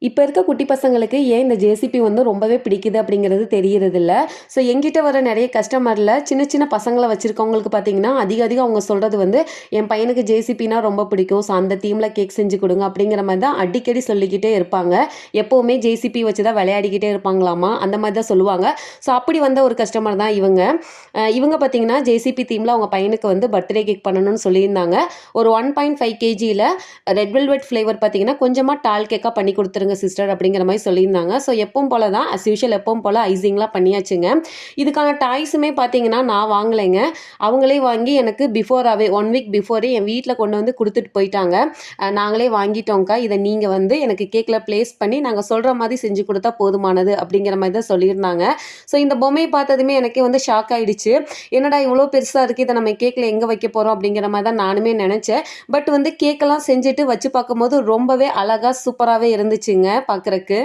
இப்ப இருக்க குட்டி பசங்களுக்கு ஏன் இந்த ஜேசிபி வந்து ரொம்பவே பிடிக்குது அப்படிங்கிறது தெரியறதில்ல. ஸோ என்கிட்ட வர நெறைய கஸ்டமர்ல சின்ன சின்ன பசங்கள வச்சிருக்கவங்களுக்கு பார்த்தீங்கன்னா, அதிக அதிகம் அவங்க சொல்றது வந்து, "என் பையனுக்கு ஜேசிபினா ரொம்ப பிடிக்கும். ஸோ அந்த தீம்ல கேக் செஞ்சு குடுங்க." அப்படிங்கிற மாரி தான் அடிக்கடி சொல்லிக்கிட்டே இருப்பாங்க. எப்பவுமே ஜேசிபி வச்சு தான் விளையாடிக்கிட்டே இருப்பாங்களாமா. அந்த மாரி தான் சொல்லுவாங்க. ஸோ அப்படி வந்த ஒரு கஸ்டமர் தான் இவங்க. இவங்க பார்த்தீங்கன்னா, ஜேசிபி தீம்ல அவங்க பையனுக்கு வந்து பர்த்டே கேக் பண்ணணும்னு சொல்லியிருந்தாங்க. ஒரு 1.5 கேஜில ரெட் வெல்வெட் ஃப்ளேவர் பார்த்தீங்கன்னா, கொஞ்சமா டால் கேக்கா பண்ணி குடுத்துருங்க சிஸ்டர் அப்படிங்கிற மாரி சொல்லியிருந்தாங்க. ஸோ எப்பவும் போல தான் அஸ் யூசுவல் எப்பவும் போல ஐசிங்லாம் பண்ணியாச்சுங்க. இதுக்கான டாய்ஸுமே பார்த்தீங்கன்னா, நான் வாங்கலைங்க. அவங்களே வாங்கி எனக்கு பிஃபோராவே 1 வீக் பிஃபோரே என் வீட்ல கொண்டு வந்து குடுத்துட்டு போயிட்டாங்க. நாங்களே வாங்கிட்டோம்க்கா. இத நீங்க வந்து எனக்கு கேக்ல பிளேஸ் பண்ணி நாங்க சொல்ற மாரி செஞ்சு குடுத்தா போதுமானது அப்படிங்கிற மாரி தான் சொல்லியிருந்தாங்க. ஸோ இந்த பொம்மைய பார்த்ததுமே எனக்கே வந்து ஷாக் ஆயிடுச்சு. என்னடா இவ்ளோ பெருசா இருக்கு. இத நம்ம கேக்ல எங்க வைக்க போறோம் அப்படிங்கிற மாரி தான் நானுமே நெனச்சேன். பட் வந்து கேக்கெல்லாம் செஞ்சுட்டு வச்சு பார்க்கும்போது ரொம்பவே அழகா சூப்பராவே இருந்துச்சுங்க பார்க்கறக்கு.